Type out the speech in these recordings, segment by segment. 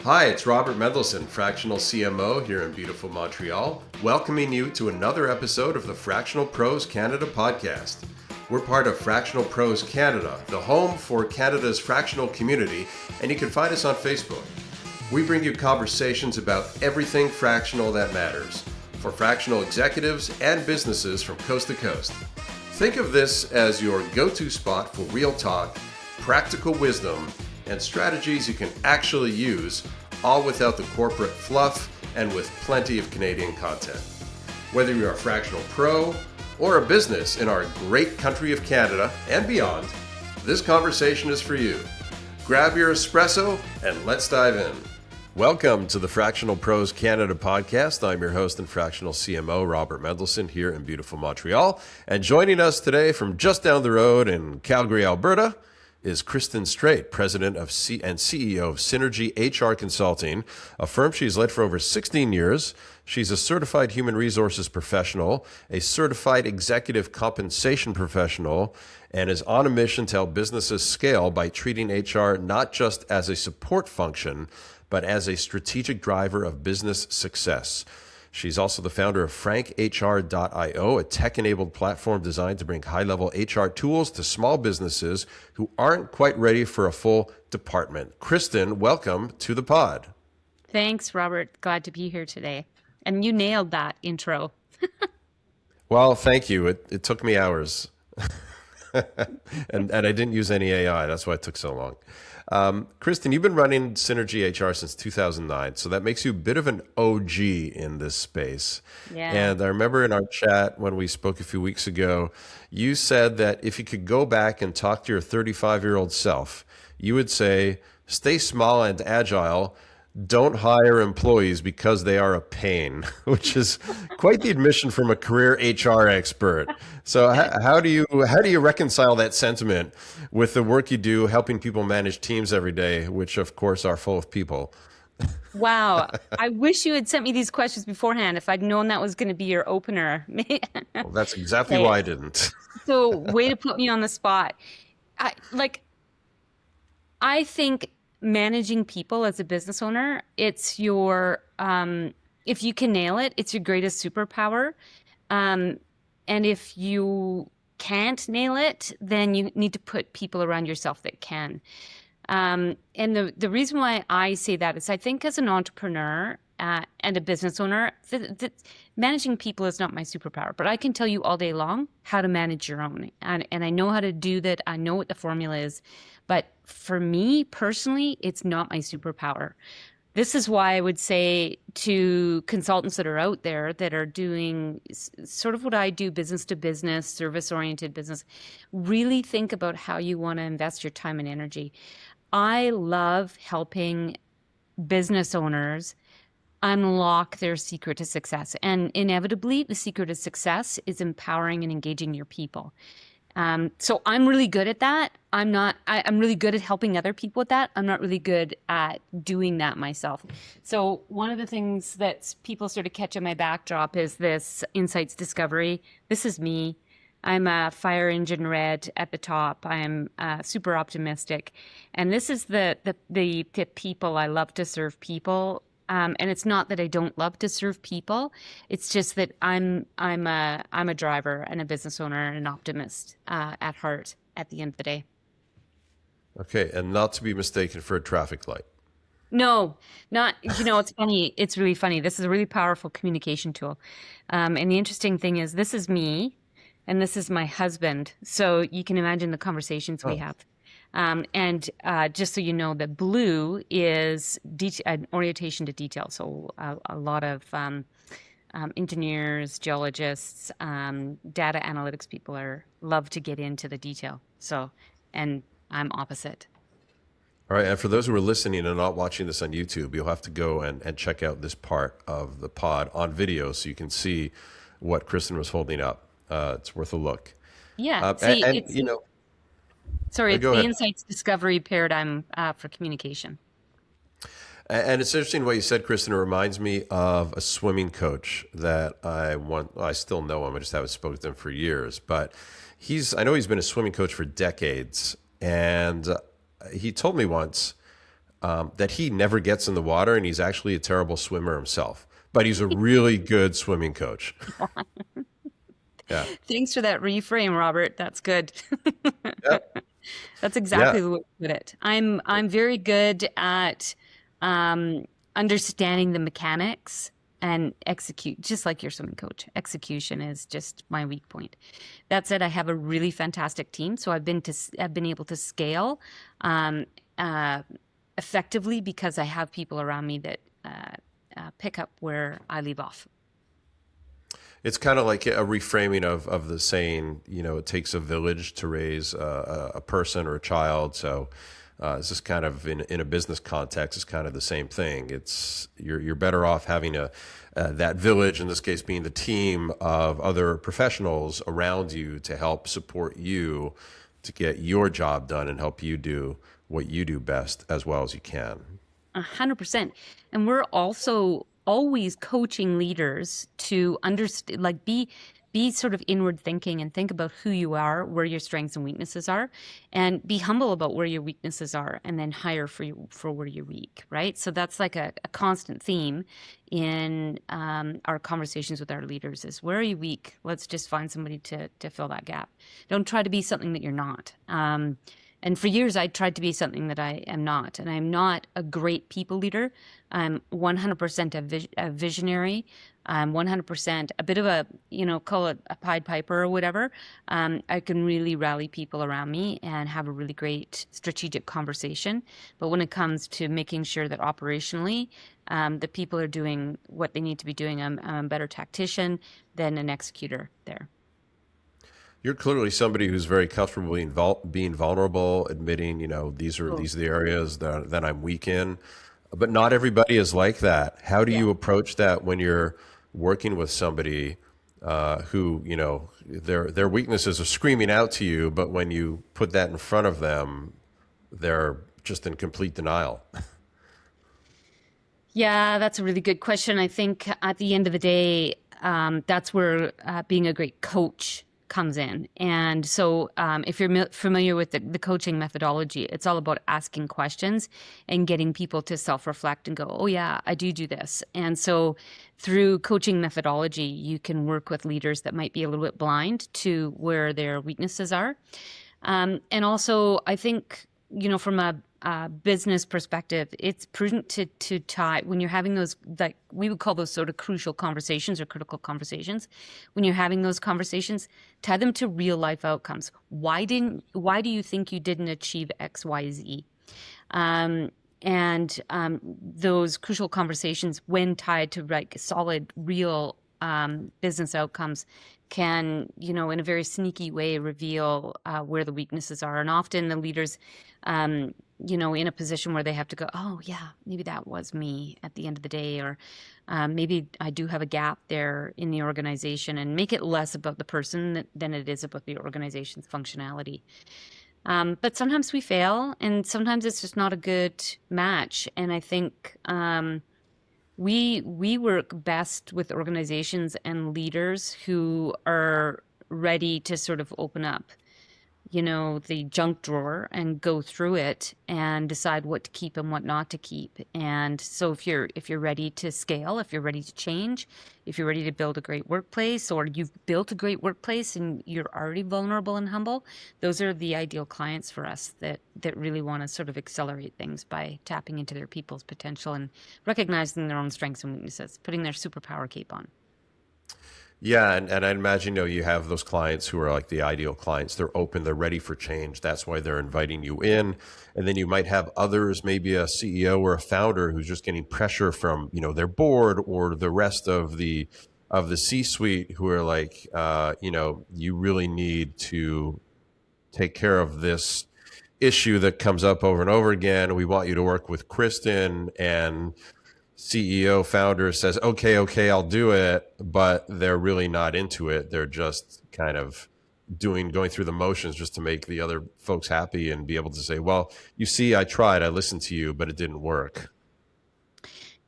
Hi, it's Robert Mendelson, Fractional CMO here in beautiful Montreal, welcoming you to another episode of the Fractional Pros Canada podcast. We're part of Fractional Pros Canada, the home for Canada's fractional community, and you can find us on Facebook. We bring you conversations about everything fractional that matters for fractional executives and businesses from coast to coast. Think of this as your go-to spot for real talk, practical wisdom, and strategies you can actually use, all without the corporate fluff and with plenty of Canadian content. Whether you're a fractional pro or a business in our great country of Canada and beyond, this conversation is for you. Grab your espresso and let's dive in. Welcome to the Fractional Pros Canada podcast. I'm your host and fractional CMO, Robert Mendelson, here in beautiful Montreal. And joining us today from just down the road in Calgary, Alberta, is Kristan Strate, President and CEO of Synergy HR Consulting, a firm she's led for over 16 years. She's a certified human resources professional, a certified executive compensation professional, and is on a mission to help businesses scale by treating HR not just as a support function, but as a strategic driver of business success. She's also the founder of frankhr.io, a tech-enabled platform designed to bring high-level HR tools to small businesses who aren't quite ready for a full department. Kristin, welcome to the pod. Thanks, Robert. Glad to be here today. And you nailed that intro. Well, thank you. It took me hours. and I didn't use any AI. That's why it took so long. Kristin, you've been running Synergy HR since 2009, so that makes you a bit of an OG in this space. Yeah. And I remember in our chat when we spoke a few weeks ago, you said that if you could go back and talk to your 35-year-old self, you would say, stay small and agile. Don't hire employees because they are a pain, which is quite the admission from a career HR expert. So how do you reconcile that sentiment with the work you do helping people manage teams every day, which of course are full of people? Wow. I wish you had sent me these questions beforehand if I'd known that was going to be your opener. Well, that's exactly why I didn't. So way to put me on the spot. I think managing people as a business owner, it's your, if you can nail it, it's your greatest superpower. And if you can't nail it, then you need to put people around yourself that can. And the reason why I say that is I think as an entrepreneur and a business owner, managing people is not my superpower, but I can tell you all day long how to manage your own. And I know how to do that. I know what the formula is. But for me personally, it's not my superpower. This is why I would say to consultants that are out there that are doing sort of what I do, business to business, service-oriented business, really think about how you want to invest your time and energy. I love helping business owners unlock their secret to success. And inevitably, the secret of success is empowering and engaging your people. So I'm really good at that. I'm really good at helping other people with that. I'm not really good at doing that myself. So one of the things that people sort of catch in my backdrop is this insights discovery. This is me. I'm a fire engine red at the top. I'm super optimistic. And this is the people. I love to serve people. And it's not that I don't love to serve people. It's just that I'm a driver and a business owner and an optimist at heart at the end of the day. Okay, and not to be mistaken for a traffic light. No, not, it's funny. It's really funny. This is a really powerful communication tool. And the interesting thing is this is me and this is my husband. So you can imagine the conversations we have. And just so you know, the blue is an orientation to detail. So a lot of engineers, geologists, data analytics people love to get into the detail. So, and I'm opposite. All right, and for those who are listening and not watching this on YouTube, you'll have to go and check out this part of the pod on video so you can see what Kristin was holding up. It's worth a look. Yeah, Sorry, it's the insights discovery paradigm for communication. And it's interesting what you said, Kristin. It reminds me of a swimming coach that I still know him. I just haven't spoken to him for years. But I know he's been a swimming coach for decades. And he told me once, that he never gets in the water, and he's actually a terrible swimmer himself, but he's a really good swimming coach. Yeah. Thanks for that reframe, Robert. That's good. Yeah. That's Yeah. exactly the way to put it. I'm very good at um, understanding the mechanics and execute, just like your swimming coach. Execution is just my weak point. That said, I have a really fantastic team, so I've been able to scale um, uh, effectively because I have people around me that pick up where I leave off. It's kind of like a reframing of the saying, it takes a village to raise a person or a child. So it's just kind of in a business context, it's kind of the same thing. It's you're better off having that village, in this case being the team of other professionals around you to help support you to get your job done and help you do what you do best as well as you can. 100%. And we're also always coaching leaders to understand, like be sort of inward thinking and think about who you are, where your strengths and weaknesses are, and be humble about where your weaknesses are, and then hire for where you're weak, right? So that's like a constant theme in our conversations with our leaders is where are you weak? Let's just find somebody to fill that gap. Don't try to be something that you're not. And for years, I tried to be something that I am not. And I'm not a great people leader. I'm 100% a visionary. I'm 100% a bit of a, call it a Pied Piper or whatever. I can really rally people around me and have a really great strategic conversation. But when it comes to making sure that operationally, the people are doing what they need to be doing, I'm a better tactician than an executor there. You're clearly somebody who's very comfortable being vulnerable, admitting, these are the areas that I'm weak in. But not everybody is like that. How do Yeah. you approach that when you're working with somebody who, their weaknesses are screaming out to you, but when you put that in front of them, they're just in complete denial? Yeah, that's a really good question. I think at the end of the day, that's where being a great coach comes in. And so if you're familiar with the coaching methodology, it's all about asking questions and getting people to self-reflect and go, oh yeah, I do this. And so through coaching methodology, you can work with leaders that might be a little bit blind to where their weaknesses are. And also, I think, from a business perspective, it's prudent to tie when you're having those, like we would call those sort of crucial conversations or critical conversations. When you're having those conversations, tie them to real life outcomes. Why do you think you didn't achieve X, Y, Z? And those crucial conversations, when tied to like solid, real business outcomes, can, in a very sneaky way reveal where the weaknesses are. And often the leaders, in a position where they have to go, oh yeah, maybe that was me at the end of the day, or maybe I do have a gap there in the organization, and make it less about the person than it is about the organization's functionality. But sometimes we fail, and sometimes it's just not a good match. And I think we work best with organizations and leaders who are ready to sort of open up, the junk drawer and go through it and decide what to keep and what not to keep. And so if you're ready to scale, if you're ready to change, if you're ready to build a great workplace, or you've built a great workplace and you're already vulnerable and humble, those are the ideal clients for us that really want to sort of accelerate things by tapping into their people's potential and recognizing their own strengths and weaknesses, putting their superpower cape on. Yeah, and I imagine, you have those clients who are like the ideal clients. They're open, they're ready for change. That's why they're inviting you in. And then you might have others, maybe a CEO or a founder who's just getting pressure from, their board or the rest of the C-suite, who are like, you really need to take care of this issue that comes up over and over again. We want you to work with Kristin, and CEO founder says, okay, I'll do it, but they're really not into it. They're just kind of going through the motions just to make the other folks happy and be able to say, well, you see, I tried, I listened to you, but it didn't work.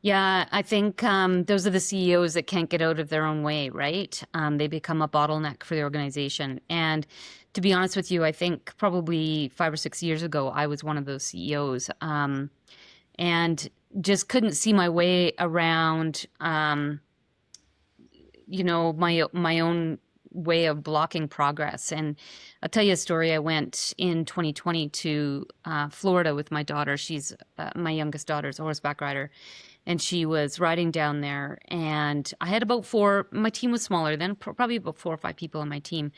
Yeah, I think those are the CEOs that can't get out of their own way, right? They become a bottleneck for the organization. And to be honest with you, I think probably 5 or 6 years ago, I was one of those CEOs. and just couldn't see my way around, my own way of blocking progress. And I'll tell you a story. I went in 2020 to Florida with my daughter. She's my youngest daughter is a horseback rider, and she was riding down there. And I had my team was smaller then, probably about 4 or 5 people on my team.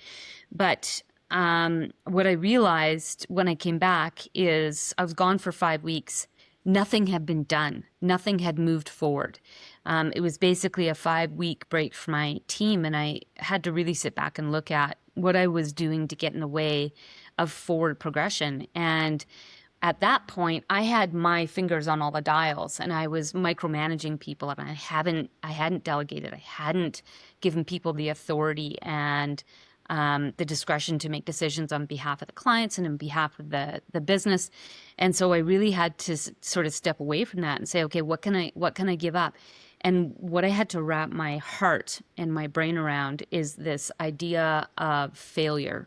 But what I realized when I came back is I was gone for 5 weeks. Nothing had been done. Nothing had moved forward. It was basically a 5-week break for my team, and I had to really sit back and look at what I was doing to get in the way of forward progression. And at that point, I had my fingers on all the dials, and I was micromanaging people, and I hadn't delegated. I hadn't given people the authority and the discretion to make decisions on behalf of the clients and on behalf of the business. And so I really had to sort of step away from that and say, okay, what can I give up? And what I had to wrap my heart and my brain around is this idea of failure.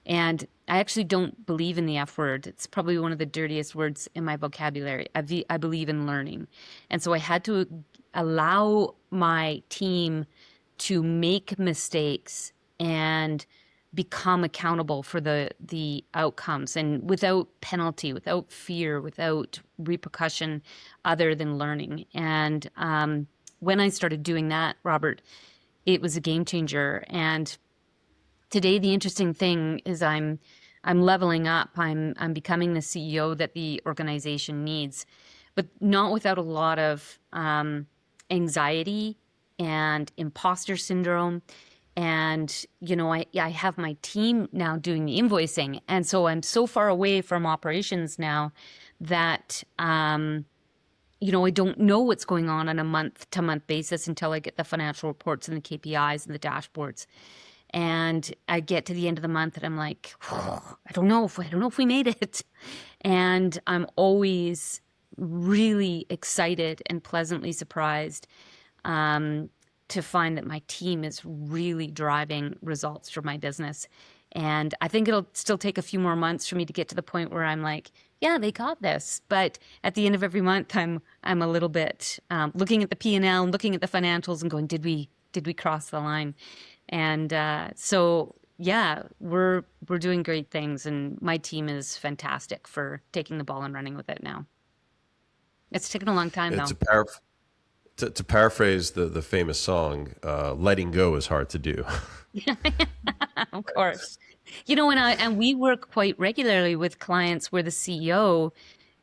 And I actually don't believe in the F word. It's probably one of the dirtiest words in my vocabulary. I believe in learning. And so I had to allow my team to make mistakes and become accountable for the outcomes, and without penalty, without fear, without repercussion other than learning. And when I started doing that, Robert, it was a game changer. And today, the interesting thing is I'm leveling up. I'm becoming the CEO that the organization needs, but not without a lot of anxiety and imposter syndrome. And, I have my team now doing the invoicing. And so I'm so far away from operations now that, I don't know what's going on a month-to-month basis until I get the financial reports and the KPIs and the dashboards. And I get to the end of the month and I'm like, I don't know if we made it. And I'm always really excited and pleasantly surprised to find that my team is really driving results for my business. And I think it'll still take a few more months for me to get to the point where I'm like, yeah, they got this. But at the end of every month, I'm a little bit looking at the P&L and looking at the financials and going, did we cross the line? And so yeah, we're doing great things, and my team is fantastic for taking the ball and running with it now. It's taken a long time though. To paraphrase the famous song, letting go is hard to do. Of course. And we work quite regularly with clients where the CEO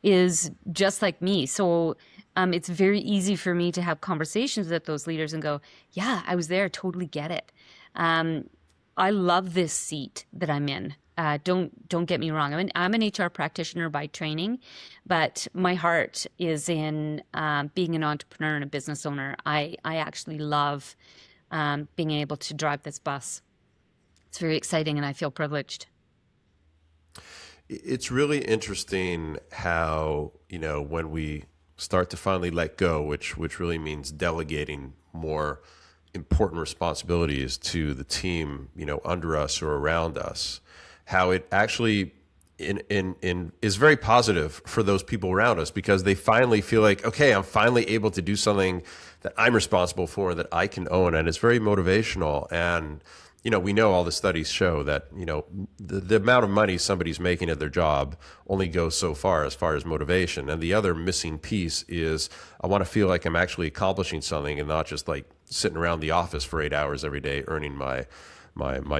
is just like me. So it's very easy for me to have conversations with those leaders and go, yeah, I was there, totally get it. I love this seat that I'm in. Don't get me wrong. I'm an HR practitioner by training, but my heart is in being an entrepreneur and a business owner. I actually love being able to drive this bus. It's very exciting, and I feel privileged. It's really interesting how, when we start to finally let go, which really means delegating more important responsibilities to the team, under us or around us, how it actually is very positive for those people around us, because they finally feel like, okay, I'm finally able to do something that I'm responsible for, that I can own. And it's very motivational. And, we know all the studies show that, the amount of money somebody's making at their job only goes so far as motivation. And the other missing piece is, I want to feel like I'm actually accomplishing something and not just like sitting around the office for 8 hours every day, earning my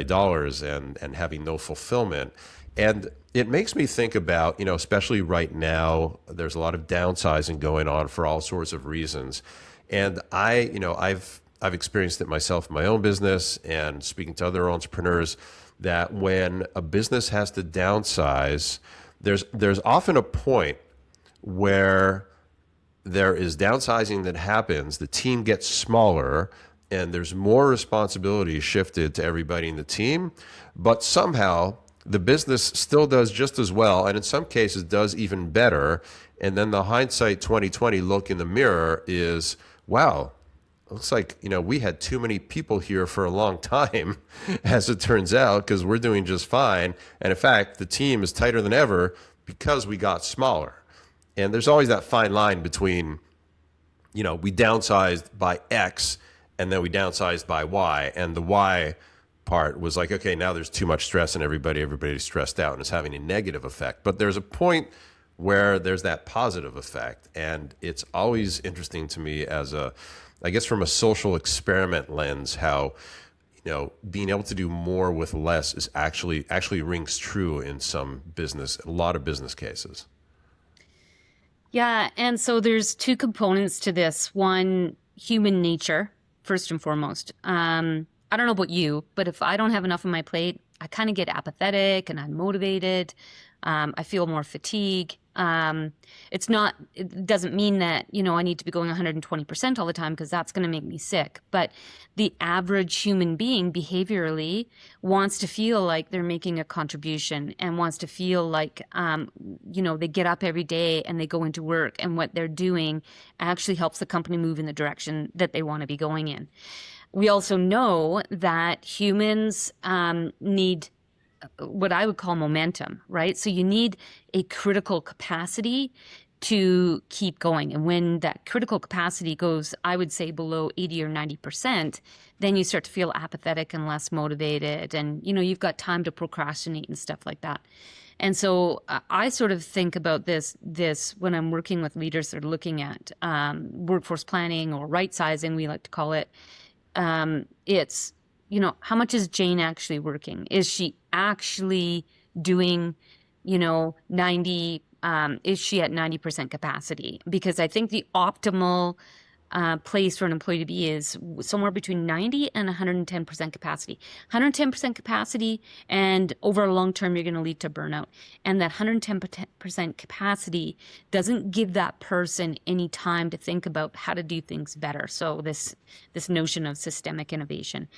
dollars and having no fulfillment. And it makes me think about, especially right now, there's a lot of downsizing going on for all sorts of reasons. And I've experienced it myself in my own business and speaking to other entrepreneurs, that when a business has to downsize, there's often a point where there is downsizing that happens, the team gets smaller, and there's more responsibility shifted to everybody in the team, but somehow the business still does just as well, and in some cases does even better. And then the hindsight 2020 look in the mirror is, wow, looks like, we had too many people here for a long time, as it turns out, because we're doing just fine. And in fact, the team is tighter than ever because we got smaller. And there's always that fine line between, we downsized by X and then we downsized by Y. And the Y part was like, okay, now there's too much stress and everybody's stressed out and it's having a negative effect. But there's a point where there's that positive effect. And it's always interesting to me I guess from a social experiment lens, how, being able to do more with less is actually rings true in a lot of business cases. Yeah. And so there's two components to this. One, human nature, first and foremost. I don't know about you, but if I don't have enough on my plate, I kind of get apathetic and unmotivated. I feel more fatigue. It doesn't mean that, I need to be going 120% all the time, because that's going to make me sick. But the average human being behaviorally wants to feel like they're making a contribution and wants to feel like, they get up every day and they go into work and what they're doing actually helps the company move in the direction that they want to be going in. We also know that humans need what I would call momentum, right? So you need a critical capacity to keep going. And when that critical capacity goes, I would say, below 80 or 90%, then you start to feel apathetic and less motivated. And, you've got time to procrastinate and stuff like that. And so I sort of think about this when I'm working with leaders that are looking at workforce planning or right sizing, we like to call it. It's, how much is Jane actually working? Is she actually doing, 90, is she at 90% capacity? Because I think the optimal place for an employee to be is somewhere between 90 and 110% capacity. 110% capacity, and over a long term, you're going to lead to burnout. And that 110% capacity doesn't give that person any time to think about how to do things better. So this notion of systemic innovation.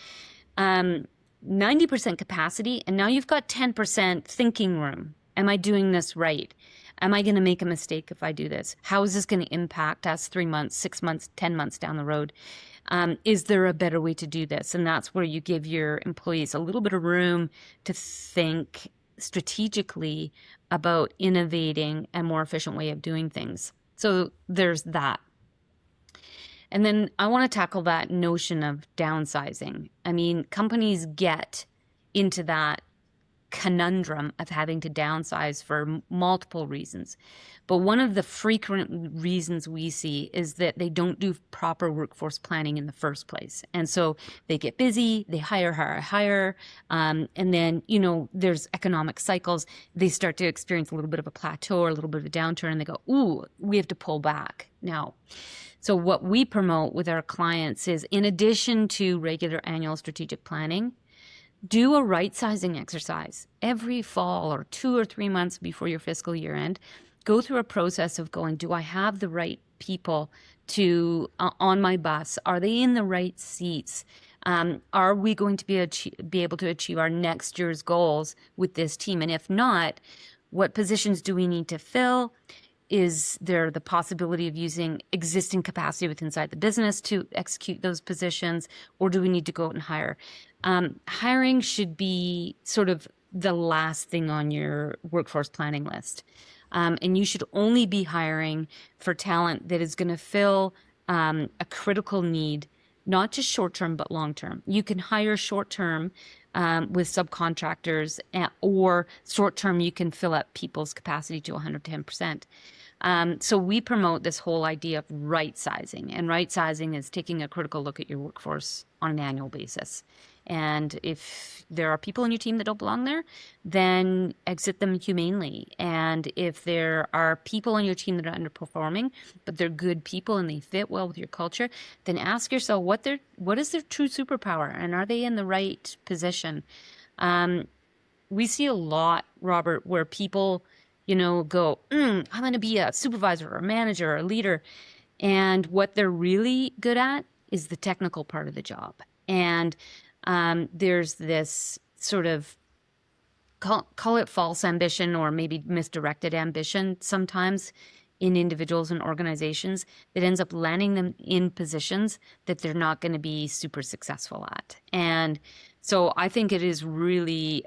90% capacity, and now you've got 10% thinking room. Am I doing this right? Am I going to make a mistake if I do this? How is this going to impact us 3 months, 6 months, 10 months down the road? Is there a better way to do this? And that's where you give your employees a little bit of room to think strategically about innovating a more efficient way of doing things. So there's that. And then I want to tackle that notion of downsizing. I mean, companies get into that conundrum of having to downsize for multiple reasons. But one of the frequent reasons we see is that they don't do proper workforce planning in the first place. And so they get busy, they hire, and then, there's economic cycles. They start to experience a little bit of a plateau or a little bit of a downturn, and they go, ooh, we have to pull back now. So what we promote with our clients is, in addition to regular annual strategic planning, do a right sizing exercise every fall or 2 or 3 months before your fiscal year end. Go through a process of going, do I have the right people on my bus? Are they in the right seats? Are we going to be able to achieve our next year's goals with this team? And if not, what positions do we need to fill? Is there the possibility of using existing capacity within inside the business to execute those positions, or do we need to go out and hire? Hiring should be sort of the last thing on your workforce planning list. And you should only be hiring for talent that is going to fill a critical need, not just short-term, but long-term. You can hire short-term with subcontractors, or short-term, you can fill up people's capacity to 110%. So we promote this whole idea of right sizing, and right sizing is taking a critical look at your workforce on an annual basis. And if there are people on your team that don't belong there, then exit them humanely. And if there are people on your team that are underperforming, but they're good people and they fit well with your culture, then ask yourself what is their true superpower, and are they in the right position? We see a lot, Robert, where people, go, I'm going to be a supervisor or a manager or a leader. And what they're really good at is the technical part of the job. And there's this sort of, call it false ambition, or maybe misdirected ambition sometimes in individuals and organizations, that ends up landing them in positions that they're not going to be super successful at. And so I think it is really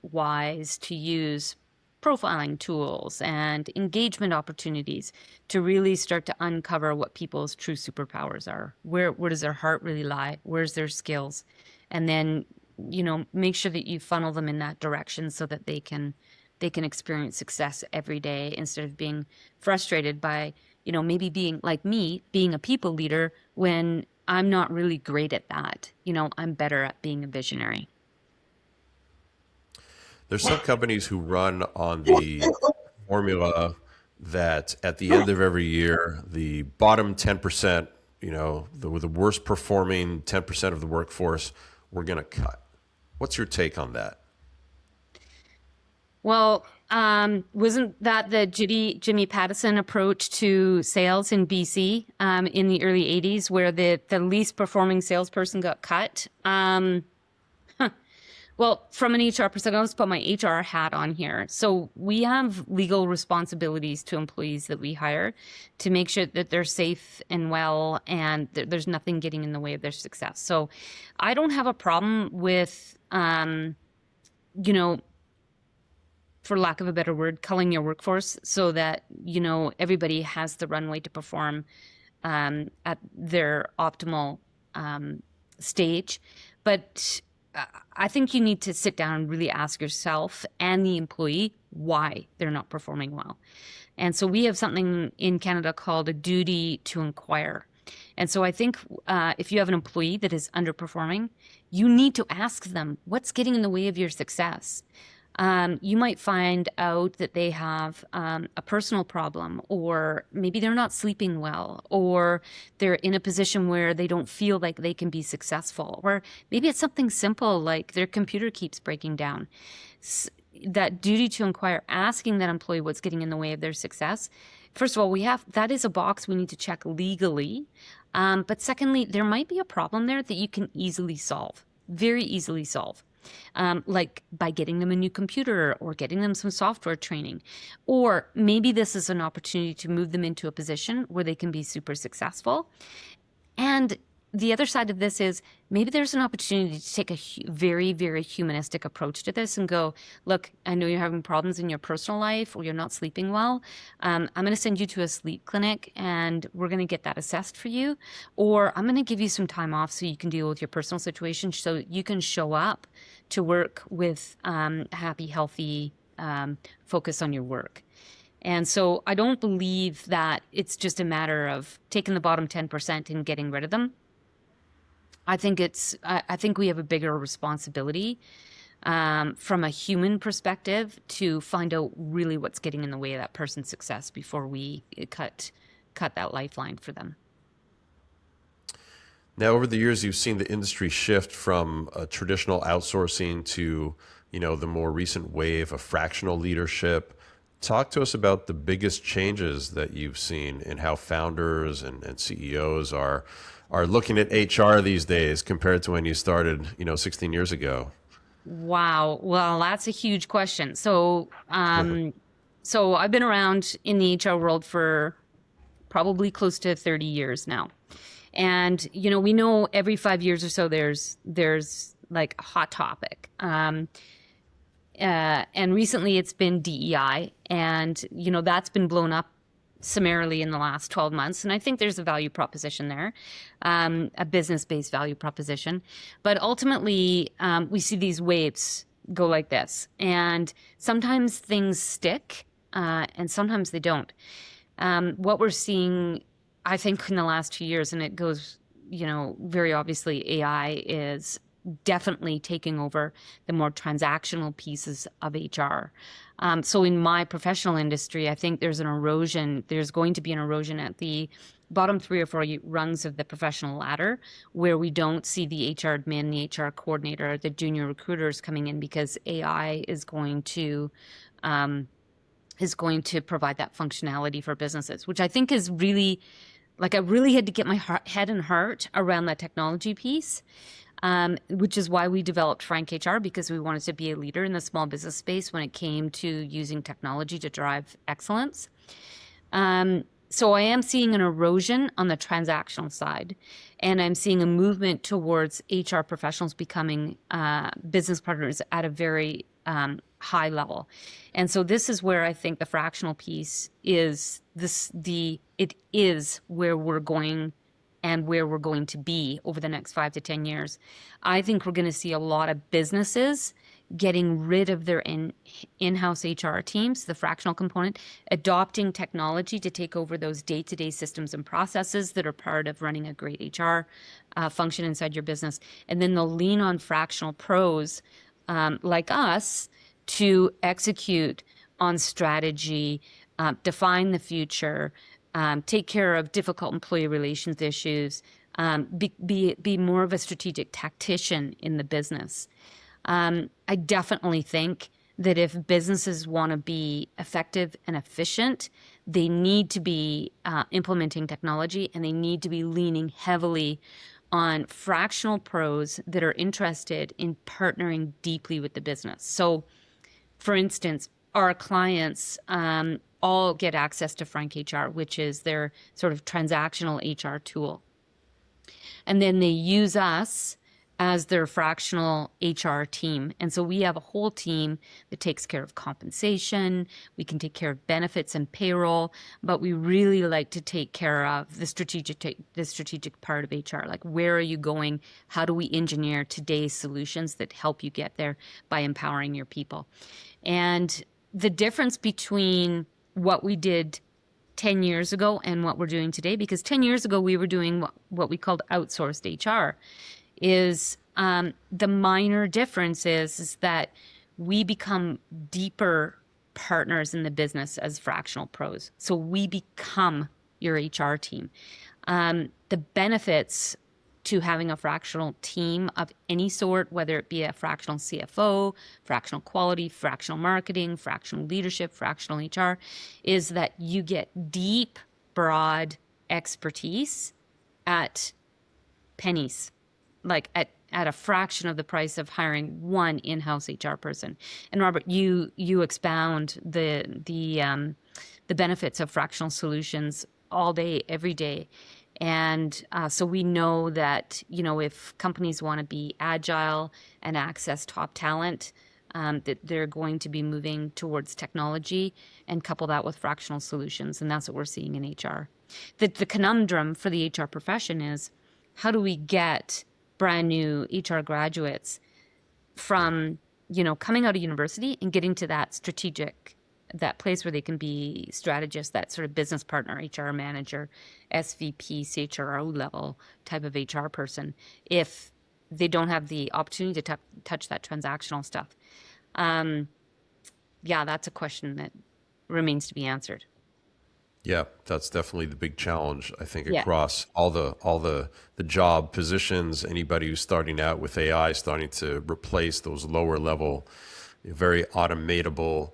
wise to use profiling tools and engagement opportunities to really start to uncover what people's true superpowers are. Where does their heart really lie? Where's their skills? And then, make sure that you funnel them in that direction so that they can experience success every day instead of being frustrated by, maybe being like me, being a people leader when I'm not really great at that. I'm better at being a visionary. There's some companies who run on the formula that at the end of every year, the bottom 10%, the worst performing 10% of the workforce, we're going to cut. What's your take on that? Well, wasn't that the Jimmy Pattison approach to sales in BC in the early 80s, where the least performing salesperson got cut? Well, from an HR perspective, let's put my HR hat on here. So we have legal responsibilities to employees that we hire to make sure that they're safe and well and there's nothing getting in the way of their success. So I don't have a problem with, for lack of a better word, culling your workforce so that, everybody has the runway to perform at their optimal stage. But I think you need to sit down and really ask yourself and the employee why they're not performing well. And so we have something in Canada called a duty to inquire. And so I think if you have an employee that is underperforming, you need to ask them, what's getting in the way of your success? You might find out that they have a personal problem, or maybe they're not sleeping well, or they're in a position where they don't feel like they can be successful, or maybe it's something simple like their computer keeps breaking down. That duty to inquire, asking that employee what's getting in the way of their success. First of all, that is a box we need to check legally. But secondly, there might be a problem there that you can easily solve, very easily solve. Like by getting them a new computer or getting them some software training. Or maybe this is an opportunity to move them into a position where they can be super successful. And the other side of this is maybe there's an opportunity to take a very, very humanistic approach to this and go, look, I know you're having problems in your personal life or you're not sleeping well. I'm going to send you to a sleep clinic and we're going to get that assessed for you. Or I'm going to give you some time off so you can deal with your personal situation so you can show up to work with happy, healthy focus on your work. And so I don't believe that it's just a matter of taking the bottom 10% and getting rid of them. I think we have a bigger responsibility from a human perspective to find out really what's getting in the way of that person's success before we cut that lifeline for them. Now, over the years, you've seen the industry shift from traditional outsourcing to, the more recent wave of fractional leadership. Talk to us about the biggest changes that you've seen in how founders and CEOs are looking at HR these days compared to when you started, 16 years ago. Wow. Well, that's a huge question. So, so I've been around in the HR world for probably close to 30 years now. And, we know every 5 years or so there's like a hot topic. And recently it's been DEI, and, that's been blown up summarily in the last 12 months. And I think there's a value proposition there, a business-based value proposition. But ultimately, we see these waves go like this. And sometimes things stick, and sometimes they don't. What we're seeing, I think, in the last 2 years, and it goes, very obviously, AI is definitely taking over the more transactional pieces of HR. So in my professional industry, I think there's going to be an erosion at the bottom 3 or 4 rungs of the professional ladder, where we don't see the HR admin, the HR coordinator, the junior recruiters coming in, because AI is going to provide that functionality for businesses, which I think is really, I really had to get my head and heart around that technology piece. Which is why we developed Frank HR, because we wanted to be a leader in the small business space when it came to using technology to drive excellence. So I am seeing an erosion on the transactional side, and I'm seeing a movement towards HR professionals becoming business partners at a very high level. And so this is where I think the fractional piece is it is where we're going and where we're going to be over the next 5 to 10 years. I think we're going to see a lot of businesses getting rid of their in-house HR teams, the fractional component, adopting technology to take over those day-to-day systems and processes that are part of running a great HR function inside your business. And then they'll lean on fractional pros like us to execute on strategy, define the future, take care of difficult employee relations issues, be more of a strategic tactician in the business. I definitely think that if businesses want to be effective and efficient, they need to be implementing technology, and they need to be leaning heavily on fractional pros that are interested in partnering deeply with the business. So, for instance, our clients all get access to Frank HR, which is their sort of transactional HR tool. And then they use us as their fractional HR team. And so we have a whole team that takes care of compensation. We can take care of benefits and payroll, but we really like to take care of the strategic part of HR. Like, where are you going? How do we engineer today's solutions that help you get there by empowering your people? And the difference between what we did 10 years ago and what we're doing today, because 10 years ago we were doing what we called outsourced HR, is the minor difference is that we become deeper partners in the business as fractional pros. So we become your HR team. The benefits to having a fractional team of any sort, whether it be a fractional CFO, fractional quality, fractional marketing, fractional leadership, fractional HR, is that you get deep, broad expertise at pennies, like at a fraction of the price of hiring one in-house HR person. And Robert, you expound the benefits of fractional solutions all day, every day. And so we know that, if companies want to be agile and access top talent, that they're going to be moving towards technology and couple that with fractional solutions. And that's what we're seeing in HR. The conundrum for the HR profession is, how do we get brand new HR graduates from, coming out of university and getting to that place where they can be strategists, that sort of business partner, HR manager, SVP, CHRO level type of HR person, if they don't have the opportunity to touch that transactional stuff? That's a question that remains to be answered. Yeah, that's definitely the big challenge, I think, across all the job positions. Anybody who's starting out with AI, starting to replace those lower level, very automatable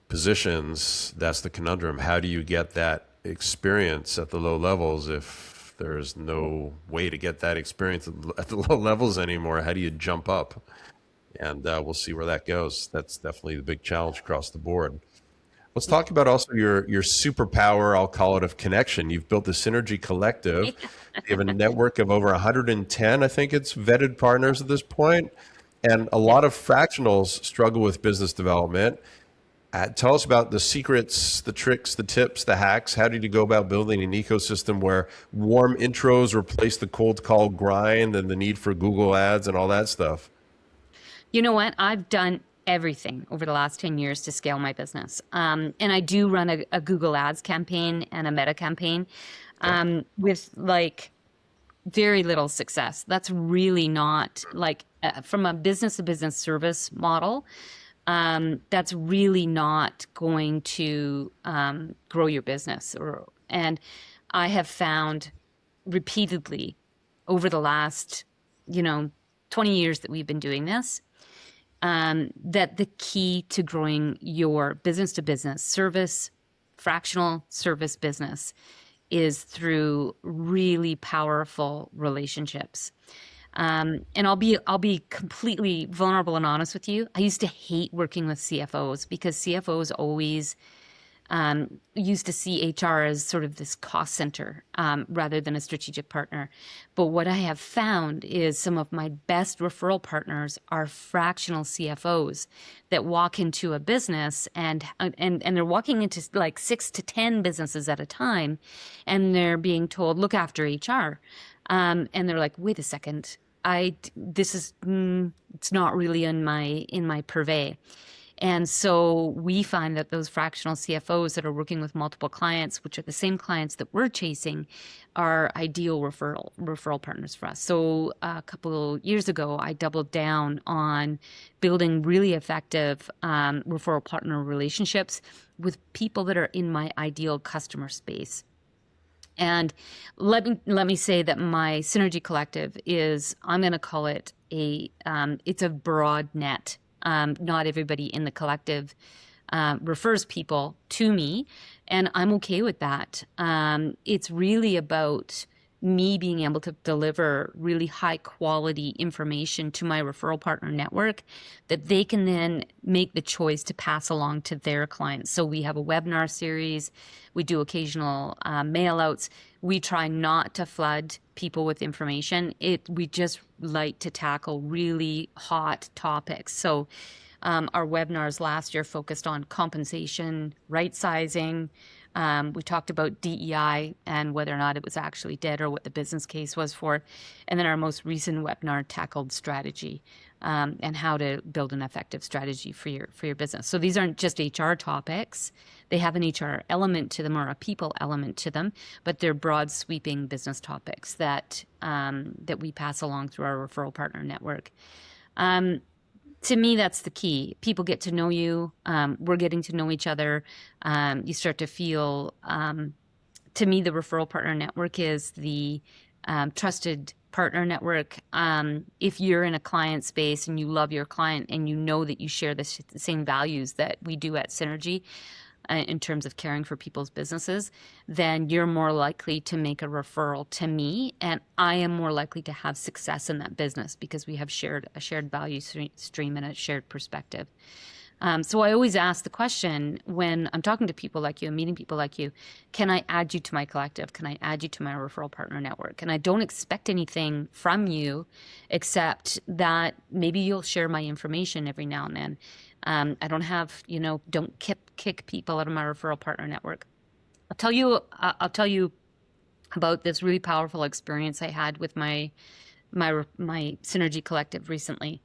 positions. That's the conundrum. How do you get that experience at the low levels if there's no way to get that experience at the low levels anymore? How do you jump up? And we'll see where that goes. That's definitely the big challenge across the board. Let's talk about also your superpower, I'll call it, of connection. You've built the Synergy Collective. You have a network of over 110, I think it's, vetted partners at this point. And a lot of fractionals struggle with business development. Tell us about the secrets, the tricks, the tips, the hacks. How did you go about building an ecosystem where warm intros replace the cold call grind and the need for Google ads and all that stuff? You know what? I've done everything over the last 10 years to scale my business. And I do run a Google ads campaign and a Meta campaign with like very little success. That's really not like from a business to business service model. That's really not going to grow your business. And I have found repeatedly over the last, 20 years that we've been doing this, that the key to growing your business to business service, fractional service business, is through really powerful relationships. And I'll be completely vulnerable and honest with you. I used to hate working with CFOs because CFOs always used to see HR as sort of this cost center rather than a strategic partner. But what I have found is some of my best referral partners are fractional CFOs that walk into a business and they're walking into like 6 to 10 businesses at a time, and they're being told, look after HR. And they're like, wait a second, it's not really in my purvey. And so we find that those fractional CFOs that are working with multiple clients, which are the same clients that we're chasing, are ideal referral partners for us. So a couple of years ago, I doubled down on building really effective referral partner relationships with people that are in my ideal customer space. And let me say that my Synergy Collective is, I'm going to call it it's a broad net. Not everybody in the collective refers people to me, and I'm okay with that. It's really about me being able to deliver really high quality information to my referral partner network that they can then make the choice to pass along to their clients. So we have a webinar series, we do occasional mail outs. We try not to flood people with information. We just like to tackle really hot topics. So our webinars last year focused on compensation, right sizing. We talked about DEI and whether or not it was actually dead or what the business case was for it. And then our most recent webinar tackled strategy and how to build an effective strategy for your business. So these aren't just HR topics. They have an HR element to them or a people element to them, but they're broad sweeping business topics that we pass along through our referral partner network. To me, that's the key. People get to know you. We're getting to know each other. You start to feel, to me, the referral partner network is the trusted partner network. If you're in a client space and you love your client and you know that you share the same values that we do at Synergy, in terms of caring for people's businesses, then you're more likely to make a referral to me, and I am more likely to have success in that business because we have a shared value stream and a shared perspective. So I always ask the question when I'm talking to people like you and meeting people like you, can I add you to my collective? Can I add you to my referral partner network? And I don't expect anything from you except that maybe you'll share my information every now and then. I don't have, don't kick people out of my referral partner network. I'll tell you about this really powerful experience I had with my Synergy Collective recently.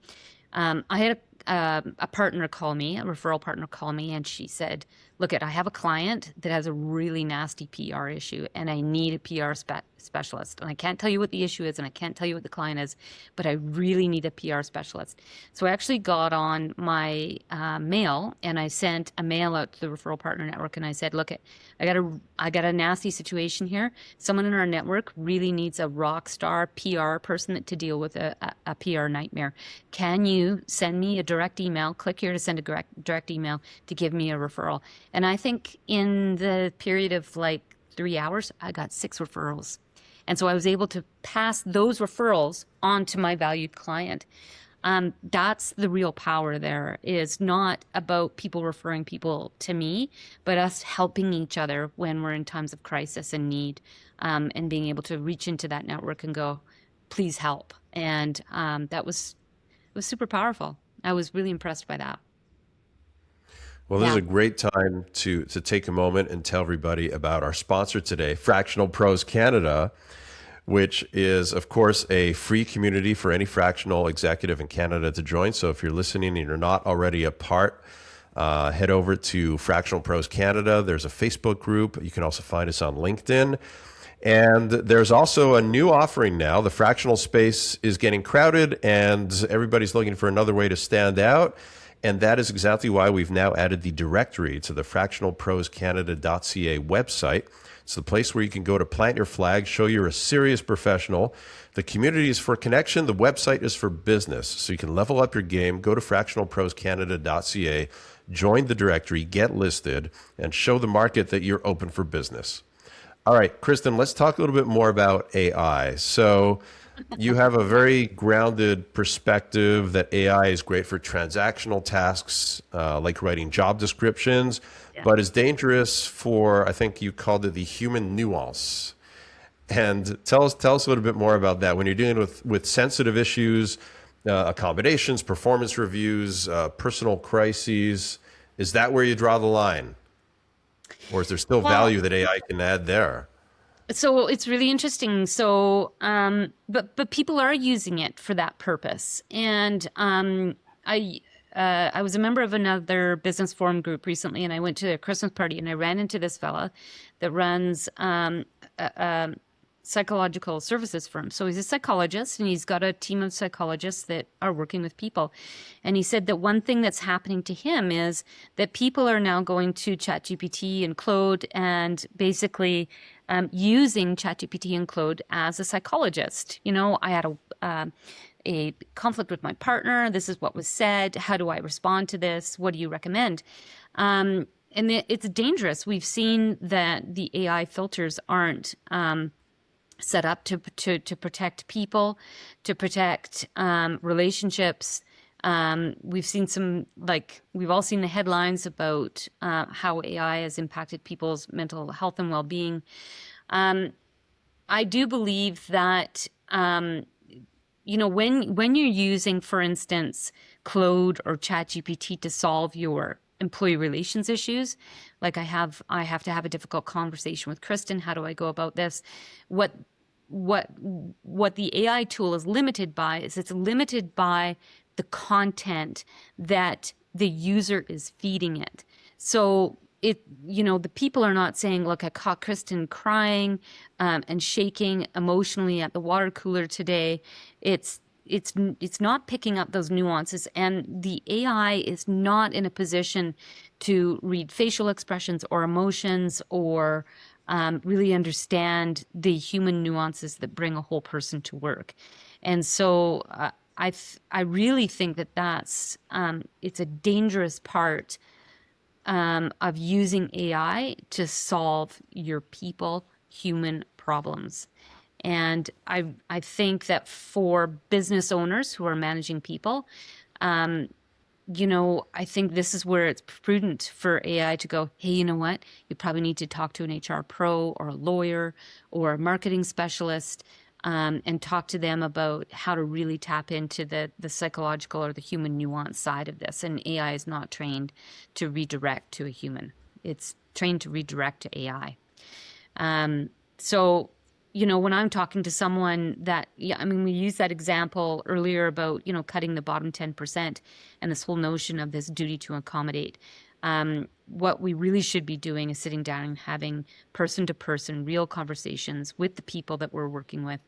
I had a partner call me, a referral partner call me, and she said, look, I have a client that has a really nasty PR issue and I need a PR specialist. And I can't tell you what the issue is and I can't tell you what the client is, but I really need a PR specialist. So I actually got on my mail and I sent a mail out to the referral partner network and I said, look, I got a nasty situation here. Someone in our network really needs a rock star PR person to deal with a PR nightmare. Can you send me a direct email? Click here to send a direct email to give me a referral. And I think in the period of like 3 hours, I got 6 referrals. And so I was able to pass those referrals on to my valued client. That's the real power there. Is not about people referring people to me, but us helping each other when we're in times of crisis and need, and being able to reach into that network and go, please help. And it was super powerful. I was really impressed by that. Well, this is a great time to take a moment and tell everybody about our sponsor today, Fractional Pros Canada, which is, of course, a free community for any fractional executive in Canada to join. So if you're listening and you're not already a part, head over to Fractional Pros Canada. There's a Facebook group. You can also find us on LinkedIn. And there's also a new offering now. The fractional space is getting crowded and everybody's looking for another way to stand out. And that is exactly why we've now added the directory to the fractionalproscanada.ca website. It's the place where you can go to plant your flag, show you're a serious professional. The community is for connection. The website is for business. So you can level up your game. Go to fractionalproscanada.ca, join the directory, get listed, and show the market that you're open for business. All right, Kristin, let's talk a little bit more about AI. So you have a very grounded perspective that AI is great for transactional tasks like writing job descriptions, Yeah. but is dangerous for, I think you called it the human nuance. And tell us a little bit more about that. When you're dealing with sensitive issues, accommodations, performance reviews, personal crises, is that where you draw the line? Or is there still Well, value that AI can add there? so it's really interesting. So, but people are using it for that purpose. And I I was a member of another business forum group recently, and I went to a Christmas party, and I ran into this fella that runs a psychological services firm. So he's a psychologist, and he's got a team of psychologists that are working with people. And he said that one thing that's happening to him is that people are now going to ChatGPT and Claude and basically using ChatGPT and Claude as a psychologist. You know, I had a conflict with my partner. This is what was said. How do I respond to this? What do you recommend? And it's dangerous. We've seen that the AI filters aren't set up to protect people, to protect relationships. We've seen we've all seen the headlines about how AI has impacted people's mental health and well-being. I do believe that, when you're using, for instance, Claude or ChatGPT to solve your employee relations issues, like I have to have a difficult conversation with Kristin. How do I go about this? What the AI tool is limited by is it's limited by the content that the user is feeding it. So the people are not saying, look, I caught Kristin crying and shaking emotionally at the water cooler today. It's not picking up those nuances, and the AI is not in a position to read facial expressions or emotions or really understand the human nuances that bring a whole person to work. And so I really think that that's it's a dangerous part of using AI to solve your human problems. And I think that for business owners who are managing people, I think this is where it's prudent for AI to go, hey, you know what? You probably need to talk to an HR pro or a lawyer or a marketing specialist, and talk to them about how to really tap into the psychological or the human nuance side of this. And AI is not trained to redirect to a human. It's trained to redirect to AI. So, when I'm talking to someone that, we used that example earlier about, cutting the bottom 10% and this whole notion of this duty to accommodate. What we really should be doing is sitting down and having person-to-person real conversations with the people that we're working with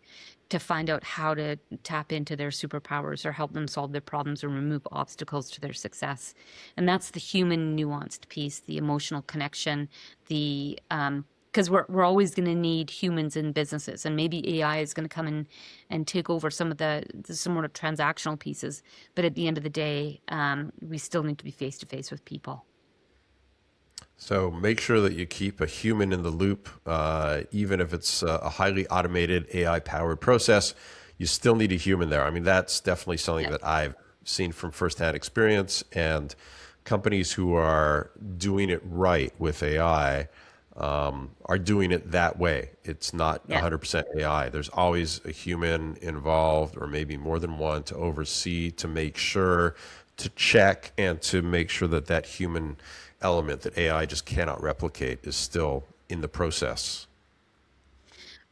to find out how to tap into their superpowers or help them solve their problems or remove obstacles to their success. And that's the human nuanced piece, the emotional connection, because we're always going to need humans in businesses, and maybe AI is going to come in and take over some of the more of transactional pieces. But at the end of the day, we still need to be face to face with people. So make sure that you keep a human in the loop, even if it's a highly automated AI-powered process. You still need a human there. I mean, that's definitely something that I've seen from firsthand experience. And companies who are doing it right with AI are doing it that way. It's not 100% AI. There's always a human involved, or maybe more than one, to oversee, to make sure, to check, and to make sure that that human element that AI just cannot replicate is still in the process.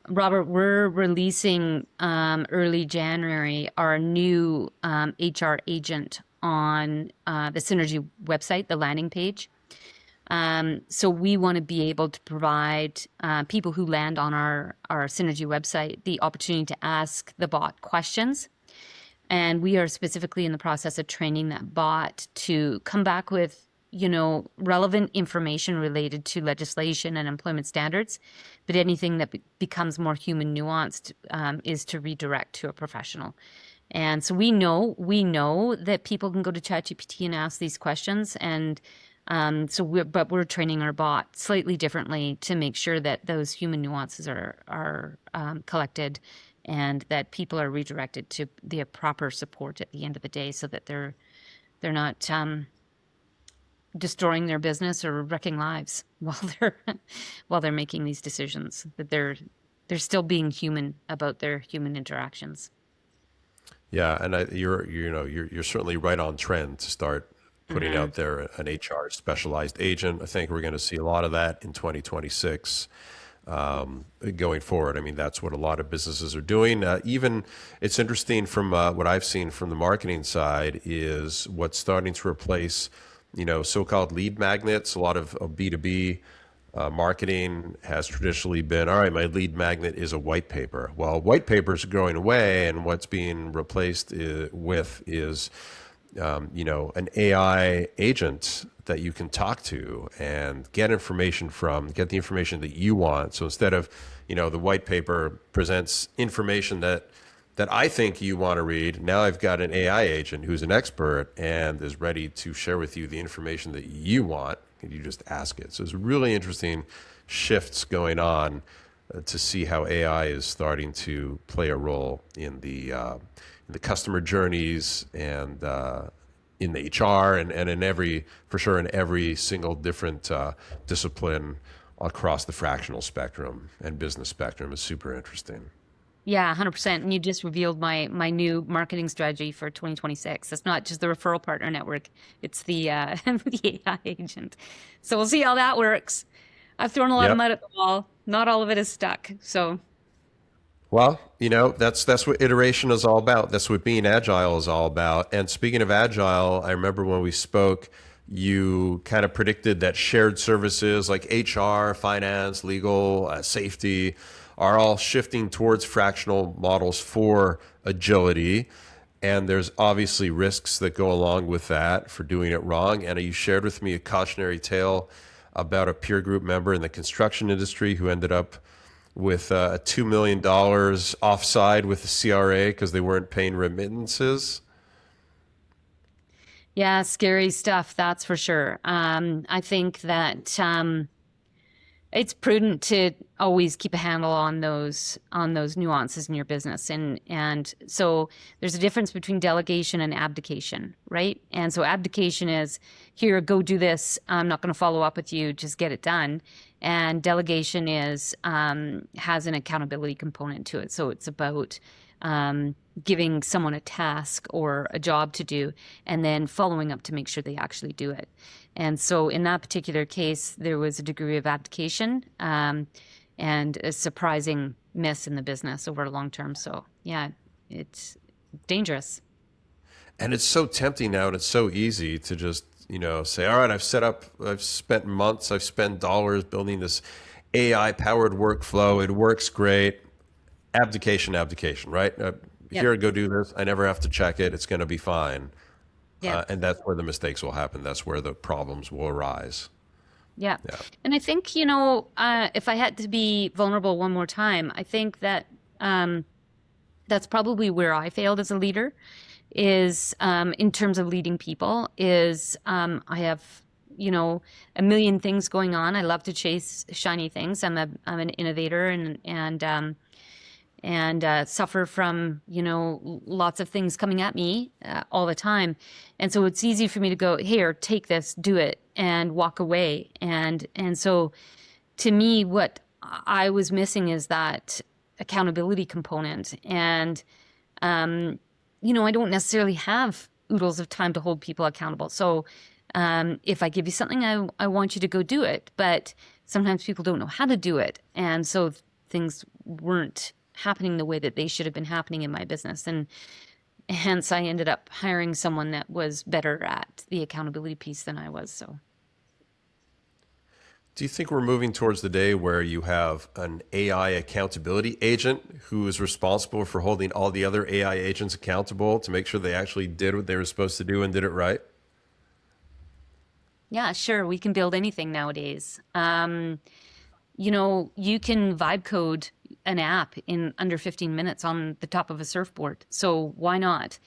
Robert, we're releasing early January our new HR agent on the Synergy website, the landing page. So we want to be able to provide people who land on our Synergy website the opportunity to ask the bot questions. And we are specifically in the process of training that bot to come back with, relevant information related to legislation and employment standards. But anything that becomes more human nuanced is to redirect to a professional. And so we know that people can go to ChatGPT and ask these questions, and but we're training our bot slightly differently to make sure that those human nuances are collected, and that people are redirected to the proper support at the end of the day, so that they're not destroying their business or wrecking lives while they're making these decisions, that they're still being human about their human interactions. Yeah, and you're certainly right on trend to start putting Mm-hmm. out there an HR specialized agent. I think we're going to see a lot of that in 2026 going forward. I mean, that's what a lot of businesses are doing. Even it's interesting from what I've seen from the marketing side is what's starting to replace, so-called lead magnets. A lot of B2B marketing has traditionally been, all right, my lead magnet is a white paper. Well, white papers are going away, and what's being replaced with is, an AI agent that you can talk to and get information from, get the information that you want. So instead of, the white paper presents information that I think you want to read, now I've got an AI agent who's an expert and is ready to share with you the information that you want. And you just ask it. So it's really interesting shifts going on to see how AI is starting to play a role in the customer journeys and in the HR and in every single different discipline across the fractional spectrum and business spectrum is super interesting. Yeah, 100%. And you just revealed my new marketing strategy for 2026. It's not just the referral partner network; it's the the AI agent. So we'll see how that works. I've thrown a lot of Yep. mud at the wall. Not all of it is stuck. So Well, that's what iteration is all about. That's what being agile is all about. And speaking of agile, I remember when we spoke, you kind of predicted that shared services like HR, finance, legal, safety are all shifting towards fractional models for agility. And there's obviously risks that go along with that for doing it wrong. And you shared with me a cautionary tale about a peer group member in the construction industry who ended up with $2 million offside with the CRA because they weren't paying remittances. yeah, scary stuff, that's for sure. I think that it's prudent to always keep a handle on those nuances in your business, and so there's a difference between delegation and abdication, right? And so abdication is, here, go do this, I'm not going to follow up with you, just get it done. And delegation is has an accountability component to it, so it's about giving someone a task or a job to do and then following up to make sure they actually do it. And so in that particular case, there was a degree of abdication and a surprising miss in the business over long term. So yeah, it's dangerous. And it's so tempting now, and it's so easy to just, say, all right, I've spent months, I've spent dollars building this AI powered workflow. It works great. Abdication, right? Yep. Here, go do this. I never have to check it. It's going to be fine. Yep. And that's where the mistakes will happen. That's where the problems will arise. Yeah. Yeah. And I think, if I had to be vulnerable one more time, I think that that's probably where I failed as a leader is in terms of leading people is I have, a million things going on. I love to chase shiny things. I'm an innovator and suffer from, lots of things coming at me all the time. And so it's easy for me to go, here, take this, do it, and walk away. And so to me, what I was missing is that accountability component. And, I don't necessarily have oodles of time to hold people accountable. So if I give you something, I want you to go do it. But sometimes people don't know how to do it. And so things weren't happening the way that they should have been happening in my business. And hence I ended up hiring someone that was better at the accountability piece than I was. So Do you think we're moving towards the day where you have an AI accountability agent who is responsible for holding all the other AI agents accountable to make sure they actually did what they were supposed to do and did it right? yeah, sure, we can build anything nowadays. You can vibe code an app in under 15 minutes on the top of a surfboard. So why not?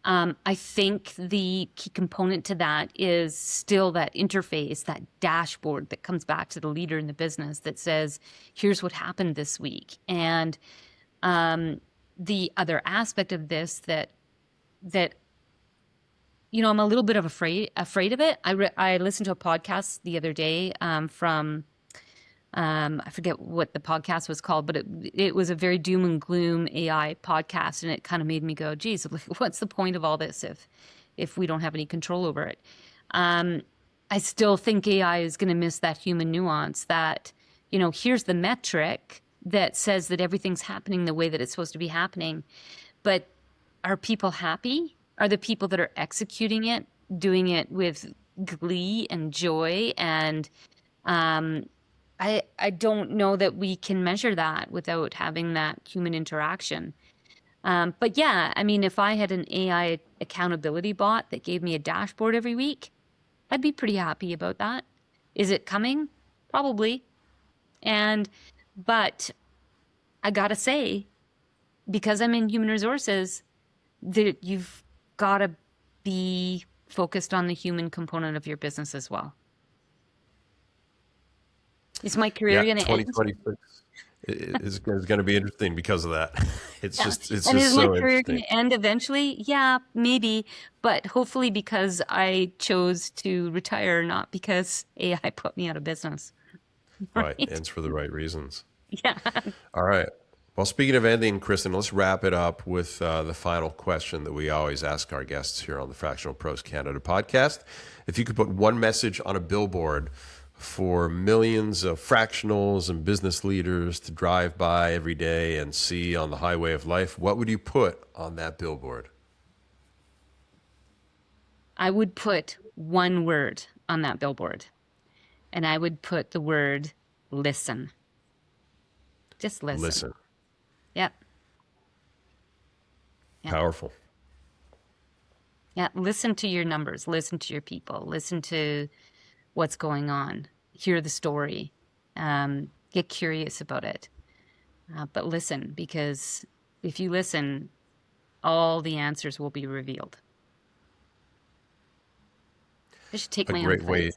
I think the key component to that is still that interface, that dashboard that comes back to the leader in the business that says, here's what happened this week. And the other aspect of this that I'm a little bit of afraid of it. I listened to a podcast the other day from I forget what the podcast was called, but it was a very doom and gloom AI podcast, and it kind of made me go, geez, what's the point of all this if we don't have any control over it? I still think AI is going to miss that human nuance that, here's the metric that says that everything's happening the way that it's supposed to be happening. But are people happy? Are the people that are executing it doing it with glee and joy? And I don't know that we can measure that without having that human interaction. But yeah, I mean, if I had an AI accountability bot that gave me a dashboard every week, I'd be pretty happy about that. Is it coming? Probably. But I gotta say, because I'm in human resources, that you've gotta be focused on the human component of your business as well. Is my career going to end? 2026 is going to be interesting because of that. It's just And so is my career interesting. going to end eventually? Yeah, maybe. But hopefully because I chose to retire, not because AI put me out of business. Right. Ends for the right reasons. Yeah. All right. Well, speaking of ending, Kristin, let's wrap it up with the final question that we always ask our guests here on the Fractional Pros Canada podcast. If you could put one message on a billboard for millions of fractionals and business leaders to drive by every day and see on the highway of life, what would you put on that billboard? I would put one word on that billboard, and I would put the word listen. Just listen. Listen. Yep. Powerful. Yeah, listen to your numbers, listen to your people, listen to what's going on, hear the story, get curious about it. But listen, because if you listen, all the answers will be revealed. I should take my own place.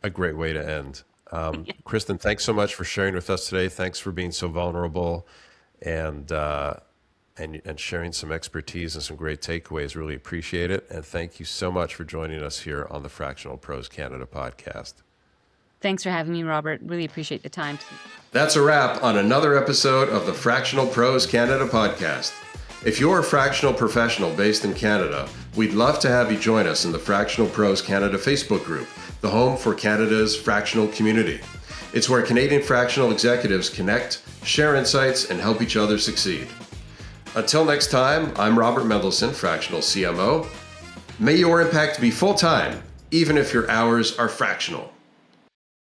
A great way to end. Kristin, thanks so much for sharing with us today. Thanks for being so vulnerable and sharing some expertise and some great takeaways. Really appreciate it. And thank you so much for joining us here on the Fractional Pros Canada podcast. Thanks for having me, Robert. Really appreciate the time. That's a wrap on another episode of the Fractional Pros Canada podcast. If you're a fractional professional based in Canada, we'd love to have you join us in the Fractional Pros Canada Facebook group, the home for Canada's fractional community. It's where Canadian fractional executives connect, share insights, and help each other succeed. Until next time, I'm Robert Mendelson, Fractional CMO. May your impact be full-time, even if your hours are fractional.